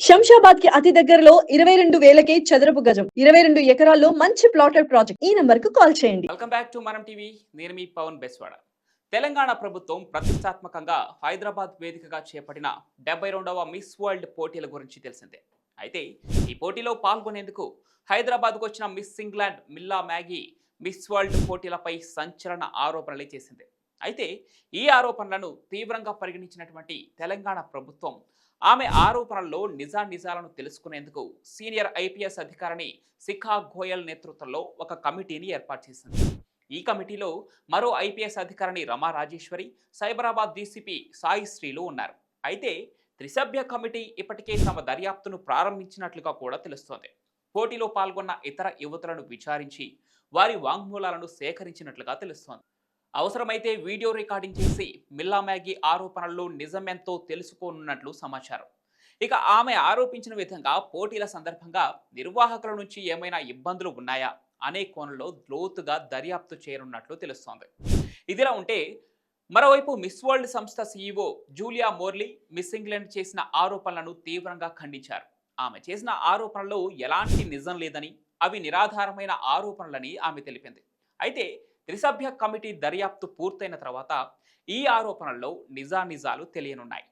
శంషాబాద్ కి అతి దగ్గరలో 22,000కే చదరపు గజం 22 ఎకరాల్లో మంచి ప్లాటెడ్ ప్రాజెక్ట్. ఈ నంబర్ కు కాల్ చేయండి. వెల్కమ్ బ్యాక్ టు మనం టీవీ. నేను మీ పవన్ బెస్వాడ. తెలంగాణ ప్రభుత్వం ప్రతిష్టాత్మకంగా హైదరాబాద్ వేదికగా చేపట్టిన 72వ మిస్ వరల్డ్ పోటీల గురించి తెలిసిందే. అయితే ఈ పోటీలో పాల్గొనేందుకు హైదరాబాద్కు వచ్చిన Miss England Milla Magee Miss World పోటీలపై సంచలన ఆరోపణలు చేసింది. అయితే ఈ ఆరోపణలను తీవ్రంగా పరిగణించినటువంటి తెలంగాణ ప్రభుత్వం ఆమె ఆరోపణల్లో నిజాలను తెలుసుకునేందుకు సీనియర్ ఐపీఎస్ అధికారిని శిఖా గోయల్ నేతృత్వంలో ఒక కమిటీని ఏర్పాటు చేసింది. ఈ కమిటీలో మరో ఐపీఎస్ అధికారిని రమా రాజేశ్వరి, సైబరాబాద్ డీసీపీ సాయి శ్రీలు ఉన్నారు. అయితే త్రిసభ్య కమిటీ ఇప్పటికే తమ దర్యాప్తును ప్రారంభించినట్లుగా కూడా తెలుస్తోంది. పోటీలో పాల్గొన్న ఇతర యువతులను విచారించి వారి వాంగ్మూలాలను సేకరించినట్లుగా తెలుస్తోంది. అవసరమైతే వీడియో రికార్డింగ్ చేసి మిల్లా మ్యాగీ ఆరోపణల్లో నిజమెంతో తెలుసుకోనున్నట్లు సమాచారం. ఇక ఆమె ఆరోపించిన విధంగా పోటీల సందర్భంగా నిర్వాహకుల నుంచి ఏమైనా ఇబ్బందులు ఉన్నాయా అనే కోణంలో లోతుగా దర్యాప్తు చేయనున్నట్లు తెలుస్తోంది. ఇదిలా ఉంటే మరోవైపు మిస్ వరల్డ్ సంస్థ సీఈఓ జూలియా మోర్లీ మిస్ ఇంగ్లాండ్ చేసిన ఆరోపణలను తీవ్రంగా ఖండించారు. ఆమె చేసిన ఆరోపణలో ఎలాంటి నిజం లేదని, అవి నిరాధారమైన ఆరోపణలని ఆమె తెలిపింది. అయితే త్రిసభ్య కమిటీ దర్యాప్తు పూర్తయిన తర్వాత ఈ ఆరోపణల్లో నిజాలు తెలియనున్నాయి.